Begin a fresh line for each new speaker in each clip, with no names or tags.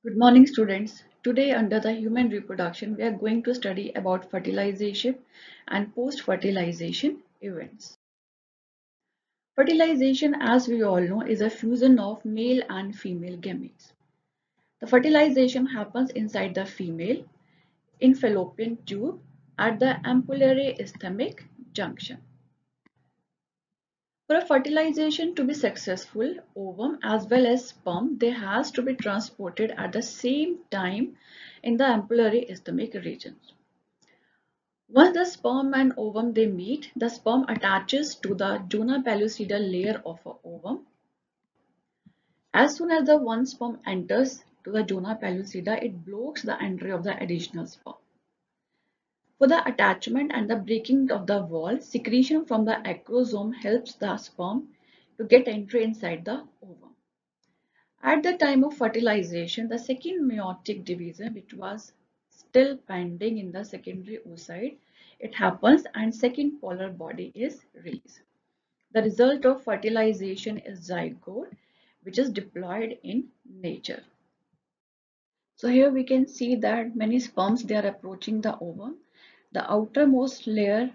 Good morning, students. Today, under the human reproduction, we are going to study about fertilization and post-fertilization events. Fertilization, as we all know, is a fusion of male and female gametes. The fertilization happens inside the female in fallopian tube at the ampullary isthmic junction. For a fertilization to be successful, ovum as well as sperm, they has to be transported at the same time in the ampullary isthmic regions. Once the sperm and ovum they meet, the sperm attaches to the zona pellucida layer of a ovum. As soon as the one sperm enters to the zona pellucida, it blocks the entry of the additional sperm. For the attachment and the breaking of the wall, secretion from the acrosome helps the sperm to get entry inside the ovum. At the time of fertilization, the second meiotic division, which was still pending in the secondary oocyte, it happens and second polar body is released. The result of fertilization is zygote, which is deployed in nature. So here we can see that many sperms they are approaching the ovum. The outermost layer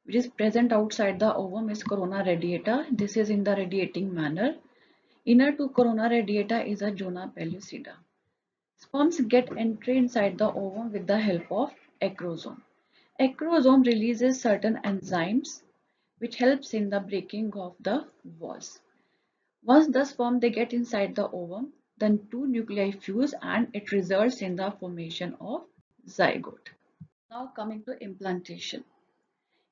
which is present outside the ovum is corona radiata. This is in the radiating manner. Inner to corona radiata is a zona pellucida. Sperms get entry inside the ovum with the help of acrosome. Acrosome releases certain enzymes which helps in the breaking of the walls. Once the sperm they get inside the ovum, then two nuclei fuse and it results in the formation of zygote. Now coming to implantation.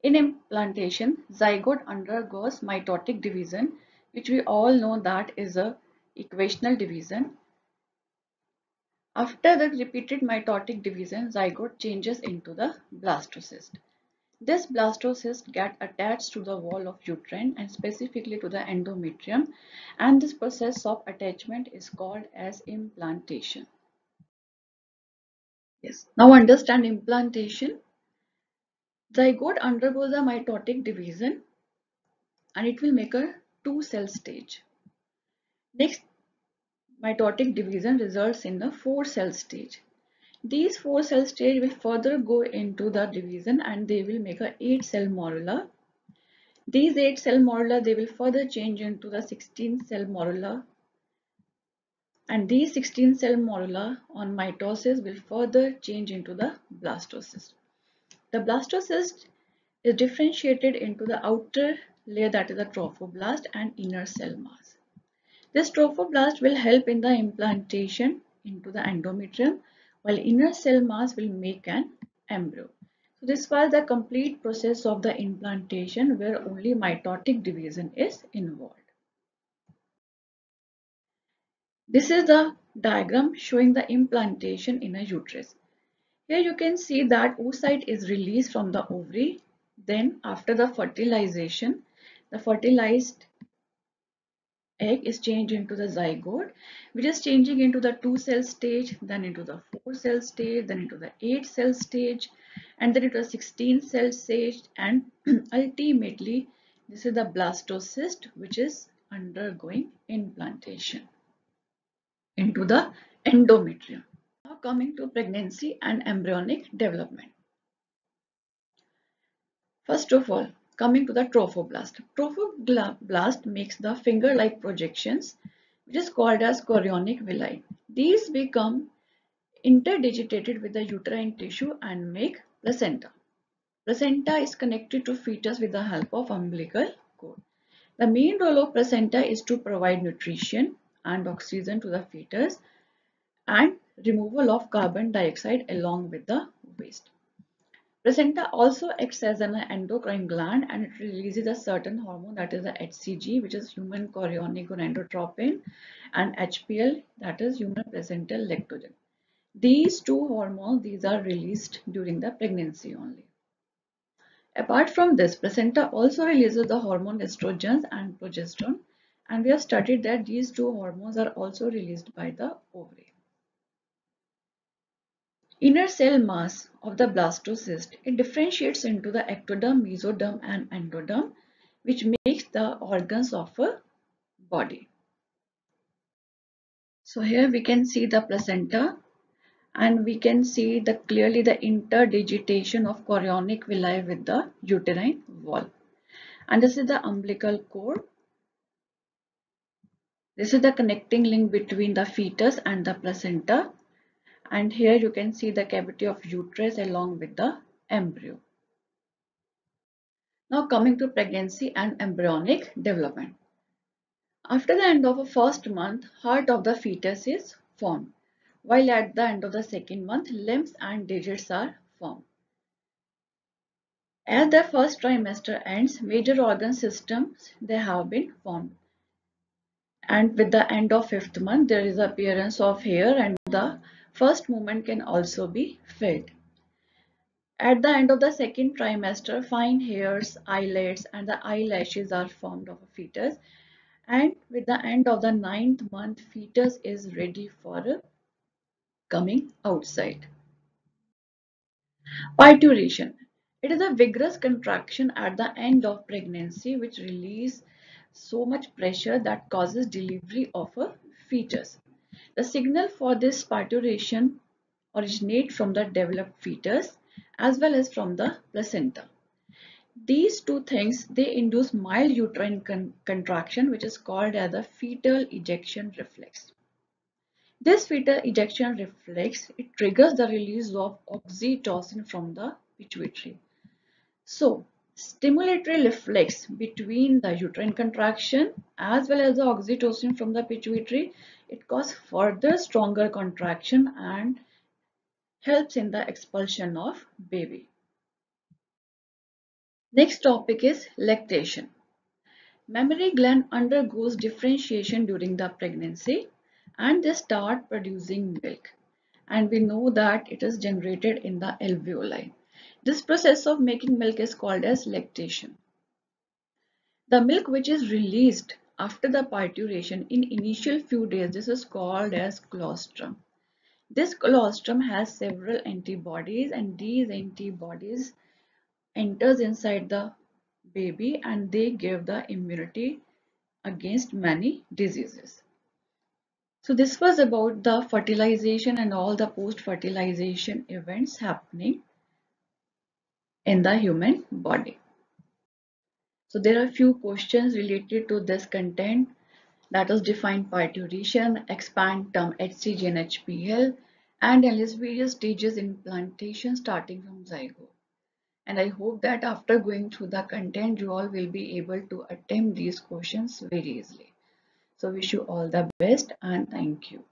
In implantation, zygote undergoes mitotic division, which we all know that is a equational division. After the repeated mitotic division, zygote changes into the blastocyst. This blastocyst gets attached to the wall of uterine and specifically to the endometrium, and this process of attachment is called as implantation. Yes. Now understand implantation. Zygote undergoes a mitotic division and it will make a two-cell stage. Next, mitotic division results in the four-cell stage. These four-cell stage will further go into the division and they will make a 8-cell morula. These 8-cell morula they will further change into the 16-cell morula, and these 16-cell morula on mitosis will further change into the blastocyst. The blastocyst is differentiated into the outer layer, that is the trophoblast, and inner cell mass. This trophoblast will help in the implantation into the endometrium, while inner cell mass will make an embryo. So this was the complete process of the implantation where only mitotic division is involved. This is the diagram showing the implantation in a uterus. Here you can see that oocyte is released from the ovary. Then after the fertilization, the fertilized egg is changed into the zygote, which is changing into the 2-cell stage, then into the 4-cell stage, then into the 8-cell stage, and then into the 16-cell stage, and ultimately this is the blastocyst which is undergoing implantation into the endometrium. Now coming to pregnancy and embryonic development. First of all, coming to the trophoblast. Trophoblast makes the finger-like projections, which is called as chorionic villi. These become interdigitated with the uterine tissue and make placenta. Placenta is connected to fetus with the help of umbilical cord. The main role of placenta is to provide nutrition and oxygen to the fetus and removal of carbon dioxide along with the waste. Placenta also acts as an endocrine gland and it releases a certain hormone, that is the HCG, which is human chorionic gonadotropin, and HPL, that is human placental lactogen. These two hormones, these are released during the pregnancy only. Apart from this, placenta also releases the hormone estrogens and progesterone, and we have studied that these two hormones are also released by the ovary. Inner cell mass of the blastocyst, it differentiates into the ectoderm, mesoderm and endoderm, which makes the organs of a body. So here we can see the placenta, and we can see clearly the interdigitation of chorionic villi with the uterine wall. And this is the umbilical cord. This is the connecting link between the fetus and the placenta. And here you can see the cavity of uterus along with the embryo. Now coming to pregnancy and embryonic development. After the end of the first month, heart of the fetus is formed, while at the end of the second month, limbs and digits are formed. As the first trimester ends, major organ systems they have been formed. And with the end of fifth month, there is appearance of hair, and the first movement can also be felt. At the end of the second trimester, fine hairs, eyelids, and the eyelashes are formed of a fetus. And with the end of the ninth month, fetus is ready for coming outside. Parturition. It is a vigorous contraction at the end of pregnancy which releases so much pressure that causes delivery of a fetus. The signal for this parturition originates from the developed fetus as well as from the placenta. These two things they induce mild uterine contraction, which is called as the fetal ejection reflex. This fetal ejection reflex it triggers the release of oxytocin from the pituitary. So, stimulatory reflex between the uterine contraction as well as the oxytocin from the pituitary, it causes further stronger contraction and helps in the expulsion of baby. Next topic is lactation. Mammary gland undergoes differentiation during the pregnancy and they start producing milk. And we know that it is generated in the alveoli. This process of making milk is called as lactation. The milk which is released after the parturition in initial few days, this is called as colostrum. This colostrum has several antibodies and these antibodies enters inside the baby and they give the immunity against many diseases. So this was about the fertilization and all the post-fertilization events happening in the human body. So there are few questions related to this content, that is define parturition, expand term HCG and HPL, and enlist various stages in implantation starting from zygote. And I hope that after going through the content, you all will be able to attempt these questions very easily. So wish you all the best and thank you.